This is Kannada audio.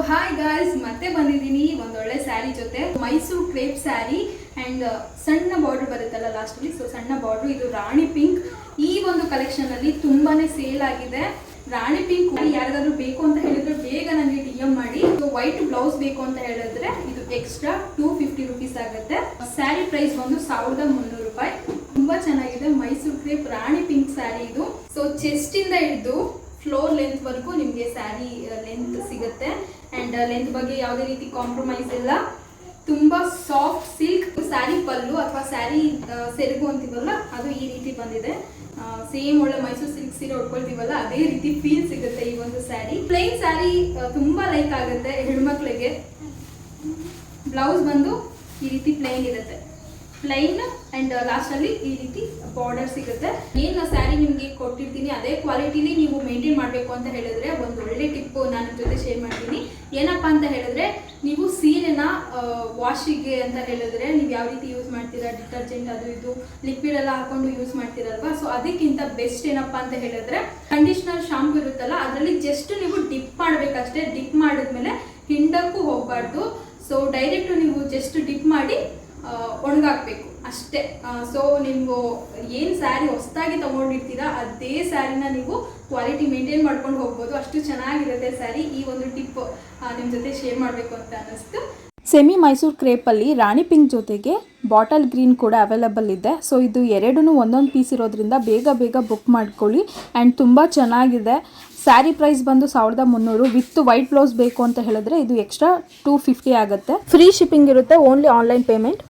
ಹಾಯ್ ಗಾಯ್ಸ್, ಮತ್ತೆ ಬಂದಿದ್ದೀನಿ ಒಂದೊಳ್ಳೆ ಸ್ಯಾರಿ ಜೊತೆ. ಮೈಸೂರು ಕ್ರೇಪ್ ಸ್ಯಾರಿ ಅಂಡ್ ಸಣ್ಣ ಬಾರ್ಡರ್ ಬರುತ್ತಲ್ಲ ಲಾಸ್ಟಲ್ಲಿ, ಸೊ ಸಣ್ಣ ಬಾರ್ಡರ್. ಇದು ರಾಣಿ ಪಿಂಕ್. ಈ ಒಂದು ಕಲೆಕ್ಷನ್ ಅಲ್ಲಿ ತುಂಬಾನೇ ಸೇಲ್ ಆಗಿದೆ. ರಾಣಿ ಪಿಂಕ್ ಯಾರಿಗಾದ್ರೂ ಬೇಕು ಅಂತ ಹೇಳಿದ್ರೆ ಬೇಗ ನನಗೆ DM ಮಾಡಿ. ವೈಟ್ ಬ್ಲೌಸ್ ಬೇಕು ಅಂತ ಹೇಳಿದ್ರೆ ಇದು ಎಕ್ಸ್ಟ್ರಾ 250 ರುಪೀಸ್ ಆಗುತ್ತೆ. ಸ್ಯಾರಿ ಪ್ರೈಸ್ ಬಂದು 1300 ರೂಪಾಯಿ. ತುಂಬಾ ಚೆನ್ನಾಗಿದೆ. ಮೈಸೂರು ಕ್ರೇಪ್ ರಾಣಿ ಪಿಂಕ್ ಸ್ಯಾರಿ ಇದು. ಸೊ ಚೆಸ್ಟ್ ಇಂದ ಹಿಡಿದು ಫ್ಲೋರ್ ಲೆಂತ್ ವರೆಗೂ ನಿಮಗೆ ಸ್ಯಾರಿ ಲೆಂತ್ ಸಿಗುತ್ತೆ. ಅಂಡ್ ಲೆಂತ್ ಬಗ್ಗೆ ಯಾವುದೇ ರೀತಿ ಕಾಂಪ್ರಮೈಸ್ ಇಲ್ಲ. ತುಂಬಾ ಸಾಫ್ಟ್ ಸಿಲ್ಕ್ ಸ್ಯಾರಿ. ಪಲ್ಲು ಅಥವಾ ಸ್ಯಾರಿ ಸೆರಗು ಅಂತೀವಲ್ಲ, ಅದು ಈ ರೀತಿ ಬಂದಿದೆ. ಸೇಮ್ ಒಳ್ಳೆ ಮೈಸೂರು ಸಿಲ್ಕ್ ಸೀರೆ ಉಟ್ಕೊಳ್ತೀವಲ್ಲ, ಅದೇ ರೀತಿ ಫೀಲ್ ಸಿಗುತ್ತೆ ಈ ಒಂದು ಸ್ಯಾರಿ. ಪ್ಲೈನ್ ಸ್ಯಾರಿ ತುಂಬಾ ಲೈಕ್ ಆಗುತ್ತೆ ಹೆಣ್ಮಕ್ಳಿಗೆ. ಬ್ಲೌಸ್ ಬಂದು ಈ ರೀತಿ ಪ್ಲೈನ್ ಇರುತ್ತೆ. ಪ್ಲೈನ್ ಅಂಡ್ ಲಾಸ್ಟ್ ಅಲ್ಲಿ ಈ ರೀತಿ ಬಾರ್ಡರ್ ಸಿಗುತ್ತೆ. ಏನು ಸ್ಯಾರಿ ನಿಮ್ಗೆ ಕೊಟ್ಟಿರ್ತೀನಿ ಅದೇ ಕ್ವಾಲಿಟಿಲಿ ನೀವು ಮೇಂಟೈನ್ ಮಾಡಬೇಕು ಅಂತ ಹೇಳಿದ್ರೆ ಒಂದು ಒಳ್ಳೆ ಟಿಪ್ ನಾನು ನಿಮ್ಮ ಜೊತೆ ಶೇರ್ ಮಾಡ್ತೀನಿ. ಏನಪ್ಪಾ ಅಂತ ಹೇಳಿದ್ರೆ, ನೀವು ಸೀರೆನ ವಾಶಿಗೆ ಅಂತ ಹೇಳಿದ್ರೆ ನೀವು ಯಾವ ರೀತಿ ಯೂಸ್ ಮಾಡ್ತೀರಾ, ಡಿಟರ್ಜೆಂಟ್ ಅದು ಇದು ಲಿಕ್ವಿಡ್ ಎಲ್ಲ ಹಾಕೊಂಡು ಯೂಸ್ ಮಾಡ್ತೀರಲ್ವಾ. ಸೊ ಅದಕ್ಕಿಂತ ಬೆಸ್ಟ್ ಏನಪ್ಪಾ ಅಂತ ಹೇಳಿದ್ರೆ, ಕಂಡೀಷನರ್ ಶಾಂಪೂ ಇರುತ್ತಲ್ಲ, ಅದರಲ್ಲಿ ಜಸ್ಟ್ ನೀವು ಡಿಪ್ ಮಾಡಬೇಕಷ್ಟೇ. ಡಿಪ್ ಮಾಡಿದ್ಮೇಲೆ ಹಿಂಡಕ್ಕೂ ಹೋಗಬಾರ್ದು. ಸೊ ಡೈರೆಕ್ಟ್ ನೀವು ಜಸ್ಟ್ ಡಿಪ್ ಮಾಡಿ ಒಣಗಾಕ್ಬೇಕು ಅಷ್ಟೇ. ಸೊ ನೀವು ಏನು ಸ್ಯಾರಿ ಹೊಸದಾಗಿ ತಗೊಂಡಿರ್ತೀರಾ ಅದೇ ಸ್ಯಾರಿನ ನೀವು ಕ್ವಾಲಿಟಿ ಮೇಂಟೈನ್ ಮಾಡ್ಕೊಂಡು ಹೋಗ್ಬೋದು. ಅಷ್ಟು ಚೆನ್ನಾಗಿರುತ್ತೆ ಸ್ಯಾರಿ. ಈ ಒಂದು ಟಿಪ್ ನಿಮ್ಮ ಜೊತೆ ಶೇರ್ ಮಾಡಬೇಕು ಅಂತ ಅನ್ನಿಸ್ತು. ಸೆಮಿ ಮೈಸೂರು ಕ್ರೇಪಲ್ಲಿ ರಾಣಿ ಪಿಂಕ್ ಜೊತೆಗೆ ಬಾಟಲ್ ಗ್ರೀನ್ ಕೂಡ ಅವೈಲಬಲ್ ಇದೆ. ಸೊ ಇದು ಎರಡೂ ಒಂದೊಂದು ಪೀಸ್ ಇರೋದ್ರಿಂದ ಬೇಗ ಬುಕ್ ಮಾಡ್ಕೊಳ್ಳಿ. ಆ್ಯಂಡ್ ತುಂಬ ಚೆನ್ನಾಗಿದೆ. ಸ್ಯಾರಿ ಪ್ರೈಸ್ ಬಂದು 1300. ವಿತ್ ವೈಟ್ ಬ್ಲೌಸ್ ಬೇಕು ಅಂತ ಹೇಳಿದ್ರೆ ಇದು ಎಕ್ಸ್ಟ್ರಾ 250 ಆಗುತ್ತೆ. ಫ್ರೀ ಶಿಪ್ಪಿಂಗ್ ಇರುತ್ತೆ. Only online payment.